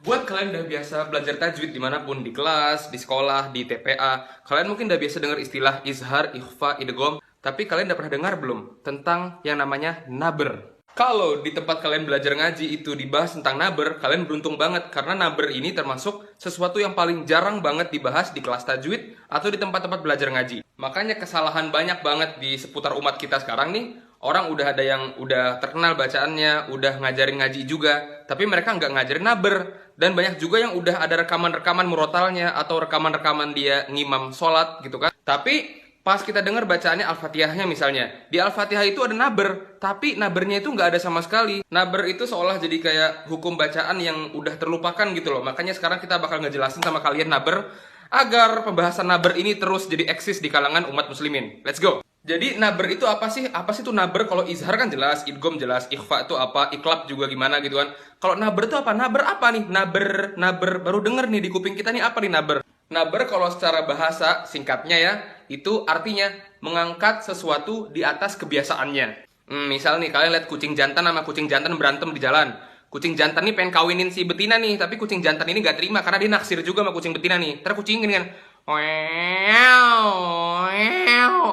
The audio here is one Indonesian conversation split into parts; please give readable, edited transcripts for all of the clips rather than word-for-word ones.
Buat kalian udah biasa belajar tajwid dimanapun, di kelas, di sekolah, di TPA, kalian mungkin udah biasa dengar istilah izhar, ikhfa, idgham, tapi kalian udah pernah dengar belum tentang yang namanya naber? Kalau di tempat kalian belajar ngaji itu dibahas tentang naber, kalian beruntung banget karena naber ini termasuk sesuatu yang paling jarang banget dibahas di kelas tajwid atau di tempat-tempat belajar ngaji. Makanya kesalahan banyak banget di seputar umat kita sekarang nih. Orang udah ada yang udah terkenal bacaannya, udah ngajarin ngaji juga, tapi mereka nggak ngajarin naber. Dan banyak juga yang udah ada rekaman-rekaman murotalnya atau rekaman-rekaman dia ngimam sholat gitu kan. Tapi pas kita dengar bacaannya Al-Fatihahnya misalnya, di Al-Fatihah itu ada naber, tapi nabernya itu nggak ada sama sekali. Naber itu seolah jadi kayak hukum bacaan yang udah terlupakan gitu loh. Makanya sekarang kita bakal ngejelasin sama kalian naber, agar pembahasan naber ini terus jadi eksis di kalangan umat muslimin. Let's go! Jadi naber itu apa sih? Apa sih itu naber? Kalau izhar kan jelas, idgham jelas, ikhfa itu apa, iklab juga gimana gitu kan. Kalau naber itu apa? Naber apa nih? Naber baru denger nih di kuping kita nih apa nih naber? Naber kalau secara bahasa singkatnya ya, itu artinya mengangkat sesuatu di atas kebiasaannya. Misal nih kalian lihat kucing jantan sama kucing jantan berantem di jalan. Kucing jantan nih pengen kawinin si betina nih, tapi kucing jantan ini gak terima karena dia naksir juga sama kucing betina nih. Ntar kucing ini kan,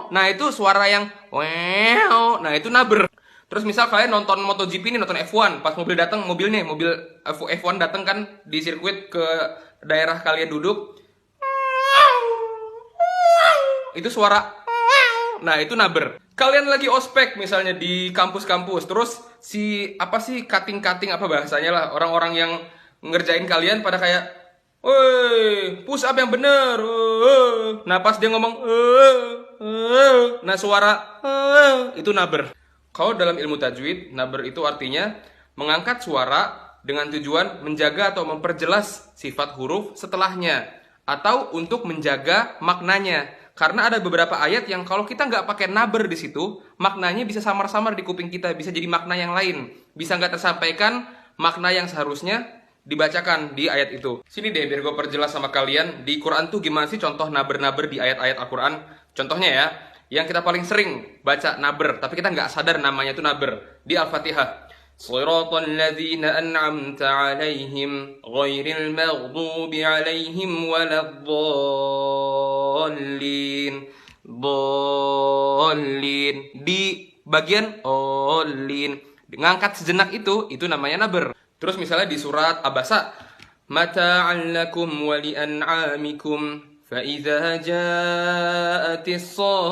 nah itu suara yang nah itu naber. Terus misal kalian nonton MotoGP nih, nonton F1, pas mobil datang, mobil F1 datang kan di sirkuit ke daerah kalian duduk, itu suara, nah itu naber. Kalian lagi ospek misalnya di kampus-kampus, terus si apa sih cutting apa bahasanya lah, orang-orang yang ngerjain kalian pada kayak, woi, push up yang bener. Nah pas dia ngomong, nah suara itu naber. Kalau dalam ilmu tajwid, naber itu artinya mengangkat suara dengan tujuan menjaga atau memperjelas sifat huruf setelahnya, atau untuk menjaga maknanya. Karena ada beberapa ayat yang kalau kita nggak pakai naber di situ, maknanya bisa samar-samar di kuping kita, bisa jadi makna yang lain, bisa nggak tersampaikan makna yang seharusnya dibacakan di ayat itu. Sini deh biar gue perjelas sama kalian, di Quran tuh gimana sih contoh naber-naber di ayat-ayat Al-Quran. Contohnya ya, yang kita paling sering baca naber, tapi kita nggak sadar namanya itu naber, di Al-Fatihah. Shiratal ladzina an'amta 'alaihim ghairil maghdubi 'alaihim waladdallin. Di bagian olin, ngangkat sejenak itu namanya naber. Terus misalnya di surat Abasa, mata'an lakum wa li'an'amikum فَإِذَا جَاءَتِ الصَّاخَّةُ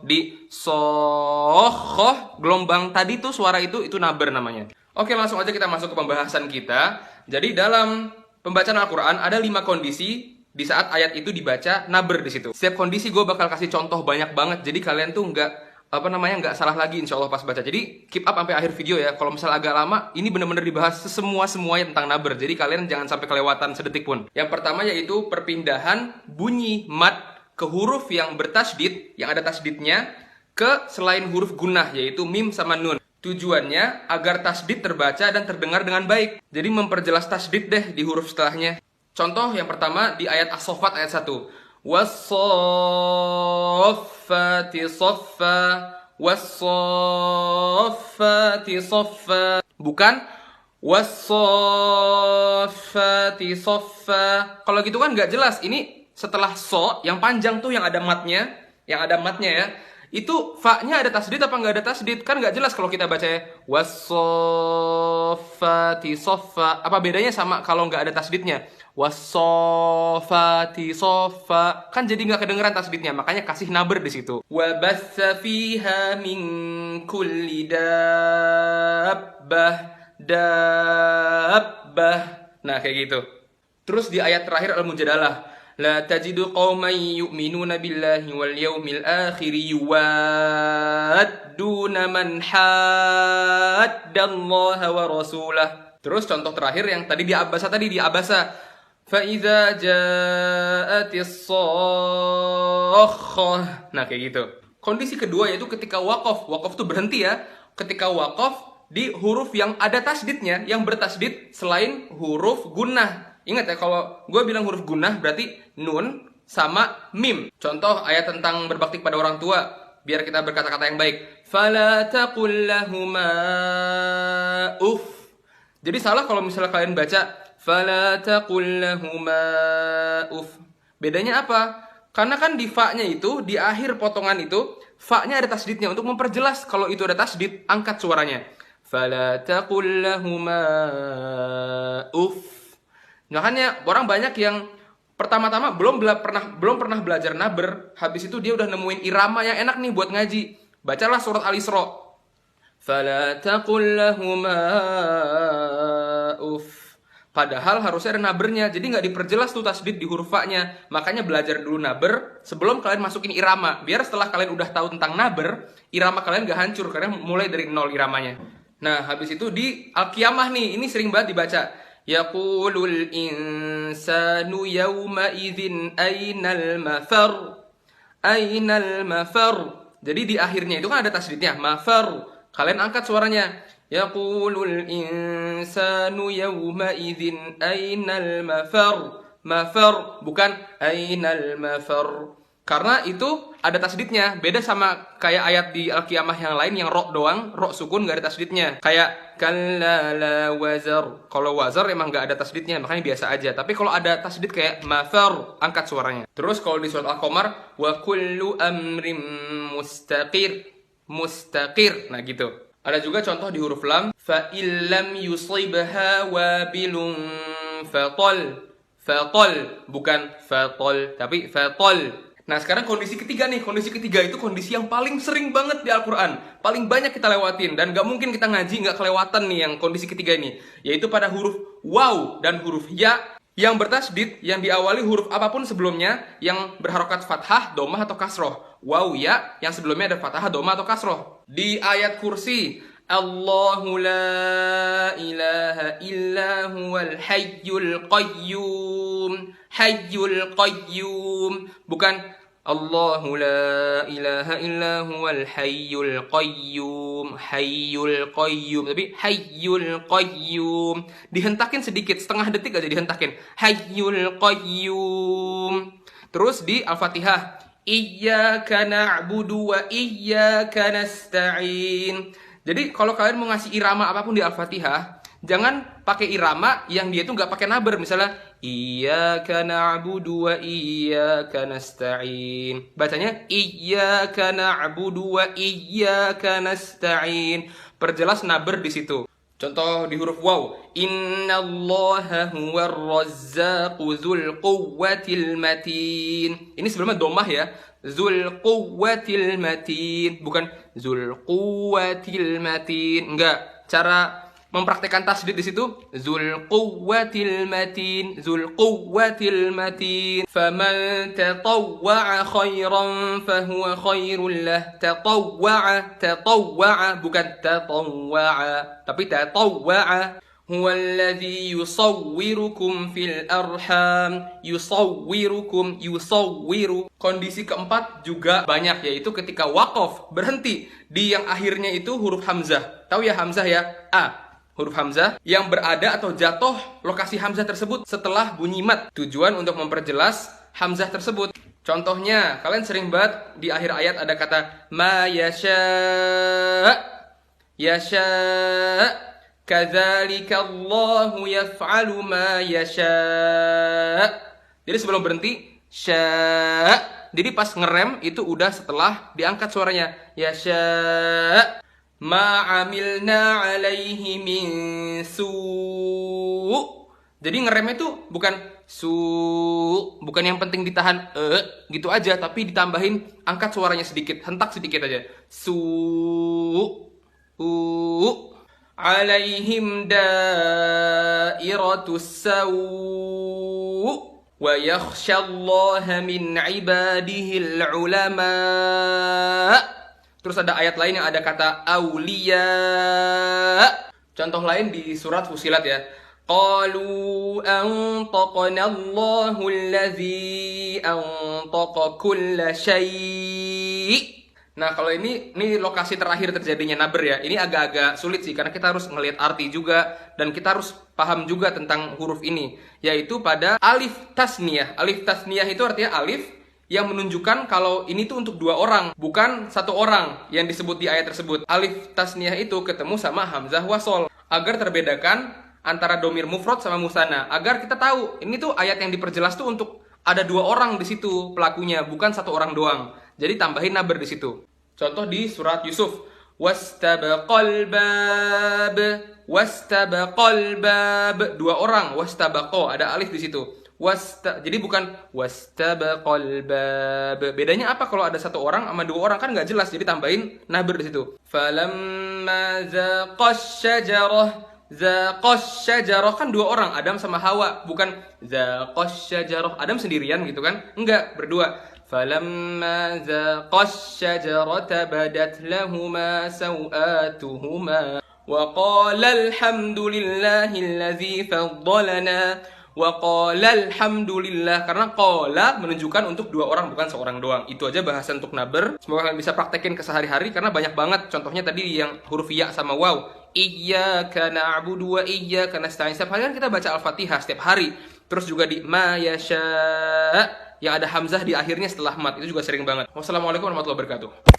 di sokhah gelombang tadi tuh suara itu naber namanya. Oke, langsung aja kita masuk ke pembahasan kita. Jadi dalam pembacaan Al-Quran ada 5 kondisi di saat ayat itu dibaca naber di situ. Setiap kondisi gue bakal kasih contoh banyak banget, jadi kalian tuh nggak salah lagi insya Allah pas baca. Jadi keep up sampai akhir video ya. Kalau misalnya agak lama, ini bener-bener dibahas semuanya tentang naber. Jadi kalian jangan sampai kelewatan sedetik pun. Yang pertama yaitu perpindahan bunyi mad ke huruf yang bertasydid, yang ada tasydidnya, ke selain huruf gunnah yaitu mim sama nun. Tujuannya agar tasydid terbaca dan terdengar dengan baik. Jadi memperjelas tasydid deh di huruf setelahnya. Contoh yang pertama di ayat As-Saffat ayat 1. Was-saffati saffa, was-saffati saffa. Bukan was-saffati saffa. Kalau gitu kan nggak jelas. Ini setelah so yang panjang tuh yang ada matnya ya. Itu fa-nya ada tasdid apa nggak ada tasdid? Kan nggak jelas kalau kita baca was-saffati saffa. Apa bedanya sama kalau nggak ada tasdidnya? Was-saffati saffa. Kan jadi nggak kedengeran tasdidnya, makanya kasih naber di situ. Wa batsa fiha min kulli dabbah. Nah kayak gitu. Terus di ayat terakhir Al-Mujadalah, la tajidu qauman yu'minuna billahi wal yawmil akhir yuwadduna man haddallaha wa rasulah. Terus contoh terakhir yang tadi di Abasa فَإِذَا جَاءَتِ الصَّاخَّةُ. Nah kayak gitu. Kondisi kedua yaitu ketika waqaf. Waqaf tuh berhenti ya. Ketika waqaf di huruf yang ada tasdidnya, yang bertasdid selain huruf gunnah. Ingat ya, kalau gue bilang huruf gunnah berarti nun sama mim. Contoh ayat tentang berbakti pada orang tua. biar kita berkata-kata yang baik. Fala taqul lahuma uff. Jadi salah kalau misalnya kalian baca fala taqul lahuma uff. Bedanya apa? Karena kan di fa-nya itu, di akhir potongan itu, fa-nya ada tasdidnya. Untuk memperjelas kalau itu ada tasdid, angkat suaranya. Fala taqul lahuma uff. Makanya orang banyak yang pertama-tama belum pernah belajar naber, habis itu dia udah nemuin irama yang enak nih buat ngaji. Bacalah surat Al-Isra. Fala taqul lahuma uff. Padahal harusnya ada nabernya, jadi nggak diperjelas tuh tasdid di huruf fa-nya. Makanya belajar dulu naber sebelum kalian masukin irama. Biar setelah kalian udah tahu tentang naber, irama kalian nggak hancur karena mulai dari nol iramanya. Nah, habis itu di Al-Qiyamah nih, ini sering banget dibaca. Yaqulul insanu yawma idzin ainal mafar. Ainal mafar. Jadi di akhirnya itu kan ada tasdidnya, mafar. Kalian angkat suaranya. Yaqulul insanu yawma idzin ainal mafar. Mafar bukan ainal mafar. Karena itu ada tasdidnya. Beda sama kayak ayat di Al-Qiyamah yang lain yang ro doang, ro sukun gak ada tasdidnya. Kayak kalla la wazar. Kalau wazar emang gak ada tasdidnya, makanya biasa aja. Tapi kalau ada tasdid kayak mafar, angkat suaranya. Terus kalau di surat Al-Qamar, wa kullu amrim mustaqir. Mustaqir. Nah gitu. Ada juga contoh di huruf lam. Fa illam yusibha wabilun fatol. Fatol. Bukan fatol, tapi fatol. Nah sekarang kondisi ketiga nih. Kondisi ketiga itu kondisi yang paling sering banget di Al-Quran. Paling banyak kita lewatin. Dan gak mungkin kita ngaji gak kelewatan nih yang kondisi ketiga ini. Yaitu pada huruf waw dan huruf ya yang bertasdid, yang diawali huruf apapun sebelumnya yang berharokat fathah, domah atau kasroh. Waw ya yang sebelumnya ada fathah, domah atau kasroh. Di ayat kursi, Allahu la ilaha illa huwal hayyul qayyum. Hayyul qayyum. Bukan Allahu la ilaha illa huwal hayyul qayyum. Hayyul qayyum. Tapi hayyul qayyum. Dihentakin sedikit, setengah detik aja dihentakin. Hayyul qayyum. Terus di Al-Fatihah, Iyyaka na'budu wa iyyaka nasta'in. Jadi kalau kalian mau ngasih irama apapun di Al-Fatihah, jangan pakai irama yang dia itu nggak pakai naber. Misalnya Iyyaka na'budu wa iyyaka nasta'in. Bacanya Iyyaka na'budu wa iyyaka nasta'in. Perjelas naber di situ. Contoh di huruf waw. Innallaha huwar razzaqu dzul quwwatil matin. Ini sebelumnya domah ya. Dzul quwwatil matin, bukan dzul quwwatil matin. Enggak. Cara mempraktekkan tasdid di situ dzul quwwatil matin, dzul quwwatil matin. Faman tatawwa'a khairan fahuwa khairul lah. Tatawwa'a bukan tatawwa'a, tapi tatawwa'a. Huwallazi yusawwirukum fil arham. Yusawwiru. Kondisi keempat juga banyak, yaitu ketika waqaf, berhenti di yang akhirnya itu huruf hamzah. Tahu ya hamzah ya? A. Huruf hamzah yang berada atau jatuh lokasi hamzah tersebut setelah bunyi mat. Tujuan untuk memperjelas hamzah tersebut. Contohnya, kalian sering banget di akhir ayat ada kata ma yasha. Yasha. Kadzalika Allahu yaf'alu ma yasha. Jadi sebelum berhenti sya. Jadi pas ngerem itu udah setelah diangkat suaranya. Yasha. Ma amilna alaihi min su'. Jadi ngeremnya itu bukan bukan yang penting ditahan gitu aja, tapi ditambahin angkat suaranya sedikit, hentak sedikit aja. Alaihim dairatus sawu wa yakhshallaha min ibadihil ulama. Terus ada ayat lain yang ada kata auliya. Contoh lain di surat Fusilat ya. Qalu antaqana Allahu allazi antaqa kulla syai'. Nah, kalau ini lokasi terakhir terjadinya naber ya. Ini agak-agak sulit sih karena kita harus ngelihat arti juga dan kita harus paham juga tentang huruf ini, yaitu pada alif tasniyah. Alif tasniyah itu artinya alif yang menunjukkan kalau ini tuh untuk dua orang, bukan satu orang yang disebut di ayat tersebut. Alif tasniyah itu ketemu sama hamzah wasol agar terbedakan antara domir mufrad sama musanna, agar kita tahu ini tuh ayat yang diperjelas tuh untuk ada dua orang di situ pelakunya, bukan satu orang doang. Jadi tambahin naber di situ. Contoh di surat Yusuf, wastabaqal bab, wastabaqal bab, dua orang, wastabaqo, ada alif di situ. Jadi bukan wastabaqal bab. Bedanya apa kalau ada satu orang sama dua orang, kan nggak jelas, jadi tambahin naber di situ. Falamma zaqash syajarah, zaqash syajarah kan dua orang, Adam sama Hawa, bukan zaqash syajarah Adam sendirian gitu kan? Enggak, berdua. Falamma zaqash syajarata badat lahuma sawatuhuma wa qala alhamdulillahilladzi faddalana. Wa qala alhamdulillah, karena qala menunjukkan untuk dua orang, bukan seorang doang. Itu aja bahasan untuk naber. Semoga kalian bisa praktekin ke sehari-hari karena banyak banget. Contohnya tadi yang huruf ya sama waw. Iyyaka na'budu wa iyyaka nasta'in. Setiap hari kan kita baca Al-Fatihah setiap hari. Terus juga di ma yasha yang ada hamzah di akhirnya setelah mat, itu juga sering banget. Wassalamualaikum warahmatullahi wabarakatuh.